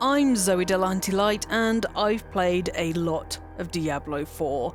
I'm Zoe Delahunty-Light and I've played a lot of Diablo 4.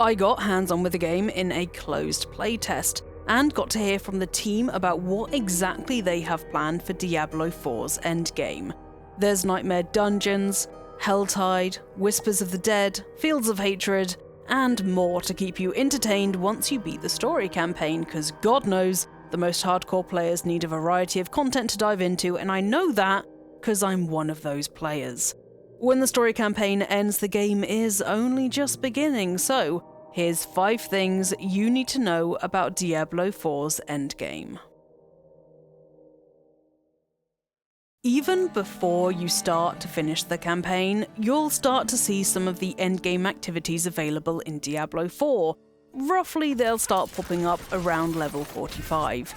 I got hands-on with the game in a closed playtest and got to hear from the team about what exactly they have planned for Diablo 4's endgame. There's nightmare dungeons, Helltide, Whispers of the Dead, Fields of Hatred, and more to keep you entertained once you beat the story campaign, because God knows the most hardcore players need a variety of content to dive into, and I know that because I'm one of those players. When the story campaign ends, the game is only just beginning, so here's 5 things you need to know about Diablo 4's endgame. Even before you start to finish the campaign, you'll start to see some of the endgame activities available in Diablo 4. Roughly, they'll start popping up around level 45.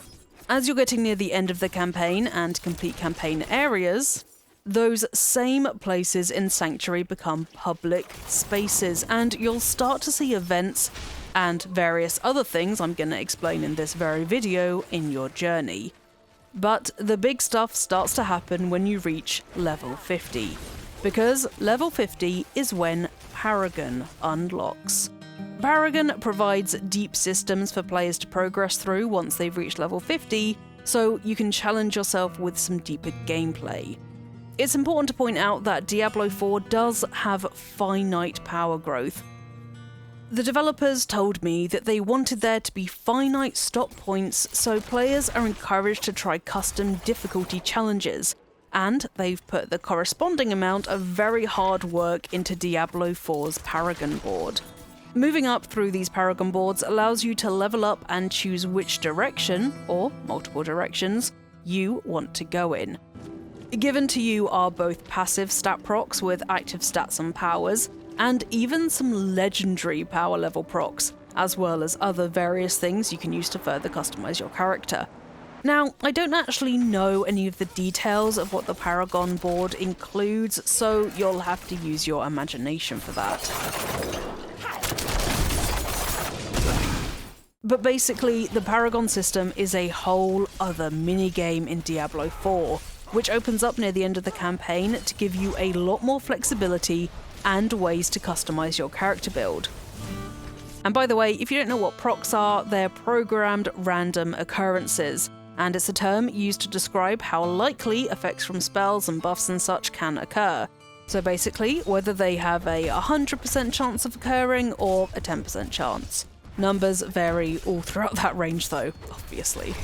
As you're getting near the end of the campaign and complete campaign areas, those same places in Sanctuary become public spaces, and you'll start to see events and various other things I'm going to explain in this very video in your journey. But the big stuff starts to happen when you reach level 50, because level 50 is when Paragon unlocks. Paragon provides deep systems for players to progress through once they've reached level 50, so you can challenge yourself with some deeper gameplay. It's important to point out that Diablo 4 does have finite power growth. The developers told me that they wanted there to be finite stop points, so players are encouraged to try custom difficulty challenges, and they've put the corresponding amount of very hard work into Diablo 4's Paragon board. Moving up through these Paragon boards allows you to level up and choose which direction, or multiple directions, you want to go in. Given to you are both passive stat procs with active stats and powers, and even some legendary power level procs, as well as other various things you can use to further customize your character. Now, I don't actually know any of the details of what the Paragon board includes, so you'll have to use your imagination for that. But basically, the Paragon system is a whole other minigame in Diablo 4, which opens up near the end of the campaign to give you a lot more flexibility and ways to customize your character build. And by the way, if you don't know what procs are, they're programmed random occurrences, and it's a term used to describe how likely effects from spells and buffs and such can occur. So basically, whether they have a 100% chance of occurring or a 10% chance. Numbers vary all throughout that range though, obviously.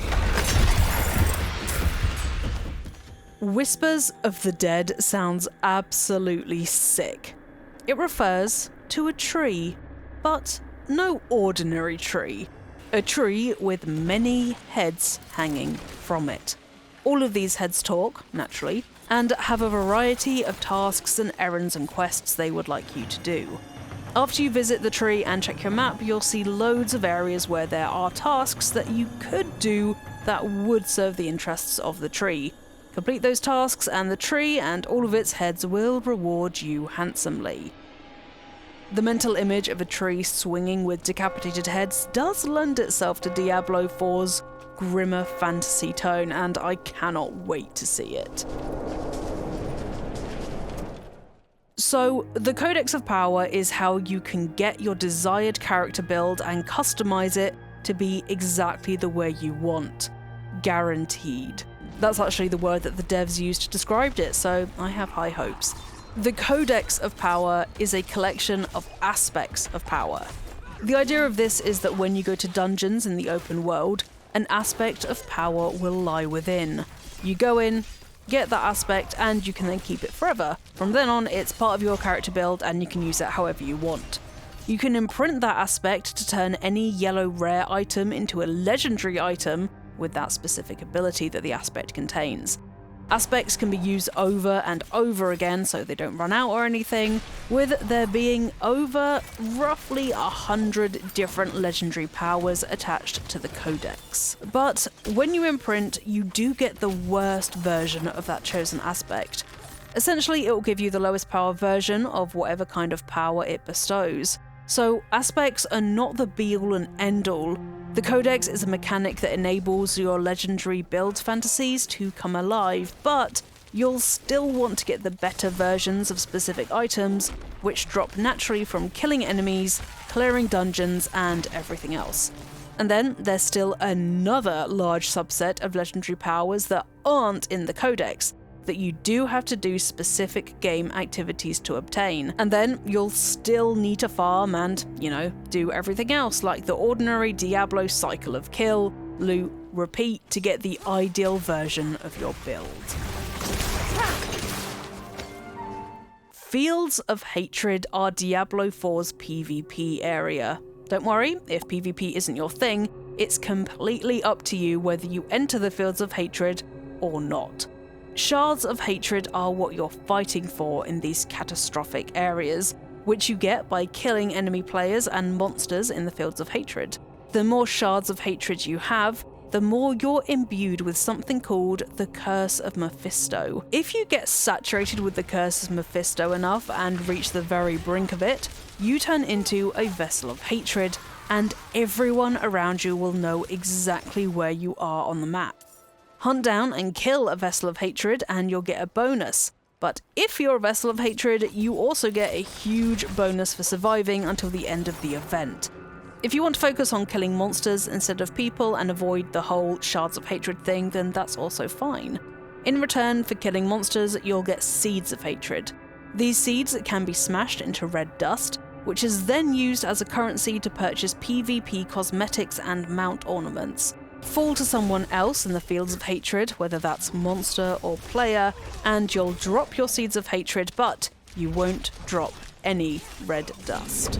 Whispers of the Dead sounds absolutely sick. It refers to a tree, but no ordinary tree. A tree with many heads hanging from it. All of these heads talk, naturally, and have a variety of tasks and errands and quests they would like you to do. After you visit the tree and check your map, you'll see loads of areas where there are tasks that you could do that would serve the interests of the tree. Complete those tasks and the tree and all of its heads will reward you handsomely. The mental image of a tree swinging with decapitated heads does lend itself to Diablo 4's grimmer fantasy tone, and I cannot wait to see it. So, the Codex of Power is how you can get your desired character build and customize it to be exactly the way you want. Guaranteed. That's actually the word that the devs used to describe it, so I have high hopes. The Codex of Power is a collection of aspects of power. The idea of this is that when you go to dungeons in the open world, an aspect of power will lie within. You go in, get that aspect, and you can then keep it forever. From then on, it's part of your character build and you can use it however you want. You can imprint that aspect to turn any yellow rare item into a legendary item with that specific ability that the aspect contains. Aspects can be used over and over again so they don't run out or anything, with there being over roughly 100 different legendary powers attached to the Codex. But when you imprint, you do get the worst version of that chosen aspect. Essentially, it will give you the lowest power version of whatever kind of power it bestows. So aspects are not the be-all and end-all. The Codex is a mechanic that enables your legendary build fantasies to come alive, but you'll still want to get the better versions of specific items, which drop naturally from killing enemies, clearing dungeons, and everything else. And then there's still another large subset of legendary powers that aren't in the Codex, that you do have to do specific game activities to obtain. And then you'll still need to farm and, do everything else, like the ordinary Diablo cycle of kill, loot, repeat to get the ideal version of your build. Fields of Hatred are Diablo 4's PvP area. Don't worry, if PvP isn't your thing, it's completely up to you whether you enter the Fields of Hatred or not. Shards of Hatred are what you're fighting for in these catastrophic areas, which you get by killing enemy players and monsters in the Fields of Hatred. The more Shards of Hatred you have, the more you're imbued with something called the Curse of Mephisto. If you get saturated with the Curse of Mephisto enough and reach the very brink of it, you turn into a Vessel of Hatred, and everyone around you will know exactly where you are on the map. Hunt down and kill a Vessel of Hatred and you'll get a bonus. But if you're a Vessel of Hatred, you also get a huge bonus for surviving until the end of the event. If you want to focus on killing monsters instead of people and avoid the whole Shards of Hatred thing, then that's also fine. In return for killing monsters, you'll get Seeds of Hatred. These seeds can be smashed into red dust, which is then used as a currency to purchase PvP cosmetics and mount ornaments. Fall to someone else in the Fields of Hatred, whether that's monster or player, and you'll drop your Seeds of Hatred, but you won't drop any red dust.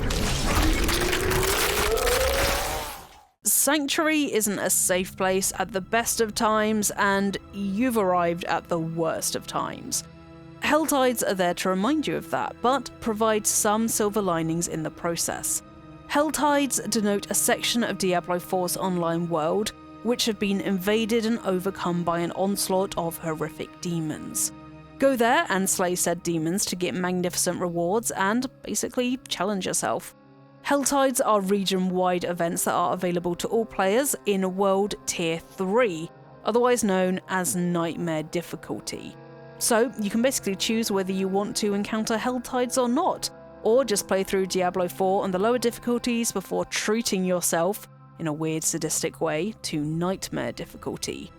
Sanctuary isn't a safe place at the best of times, and you've arrived at the worst of times. Helltides are there to remind you of that, but provide some silver linings in the process. Helltides denote a section of Diablo 4's online world which have been invaded and overcome by an onslaught of horrific demons. Go there and slay said demons to get magnificent rewards and basically challenge yourself. Helltides are region-wide events that are available to all players in World Tier 3, otherwise known as Nightmare difficulty. So you can basically choose whether you want to encounter Helltides or not, or just play through Diablo 4 on the lower difficulties before treating yourself, in a weird sadistic way, to Nightmare difficulty.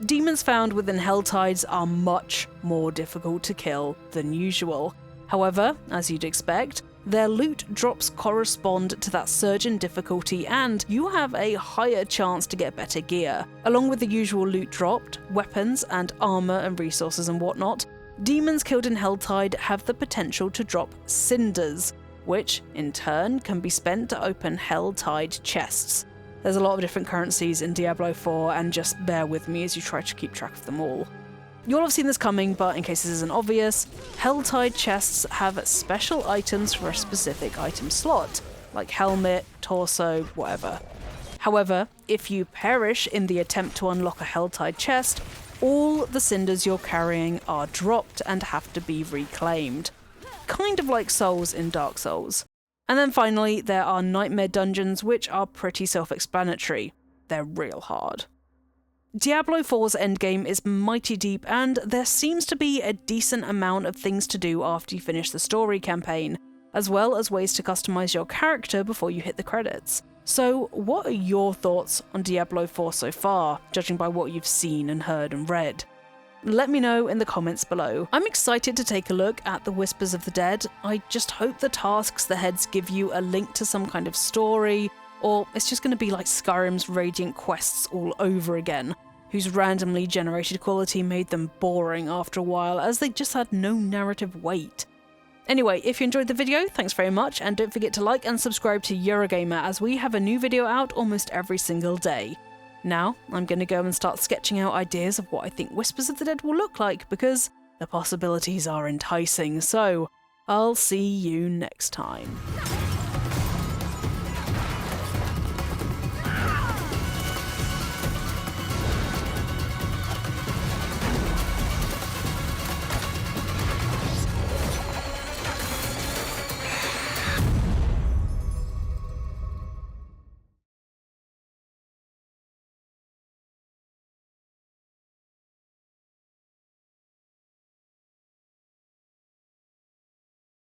Demons found within Helltides are much more difficult to kill than usual. However, as you'd expect, their loot drops correspond to that surge in difficulty and you have a higher chance to get better gear. Along with the usual loot dropped, weapons and armor and resources and whatnot, demons killed in Helltide have the potential to drop cinders, which in turn can be spent to open Helltide chests. There's a lot of different currencies in Diablo 4 and just bear with me as you try to keep track of them all. You'll have seen this coming, but in case this isn't obvious, Helltide chests have special items for a specific item slot, like helmet, torso, whatever. However, if you perish in the attempt to unlock a Helltide chest, all the cinders you're carrying are dropped and have to be reclaimed. Kind of like souls in Dark Souls. And then finally, there are Nightmare dungeons, which are pretty self-explanatory. They're real hard. Diablo 4's endgame is mighty deep, and there seems to be a decent amount of things to do after you finish the story campaign, as well as ways to customize your character before you hit the credits. So what are your thoughts on Diablo 4 so far, judging by what you've seen and heard and read? Let me know in the comments below. I'm excited to take a look at the Whispers of the Dead. I just hope the tasks the heads give you a link to some kind of story, or it's just going to be like Skyrim's Radiant quests all over again, whose randomly generated quality made them boring after a while as they just had no narrative weight. Anyway, if you enjoyed the video, thanks very much, and don't forget to like and subscribe to Eurogamer as we have a new video out almost every single day. Now, I'm going to go and start sketching out ideas of what I think Whispers of the Dead will look like, because the possibilities are enticing, so I'll see you next time.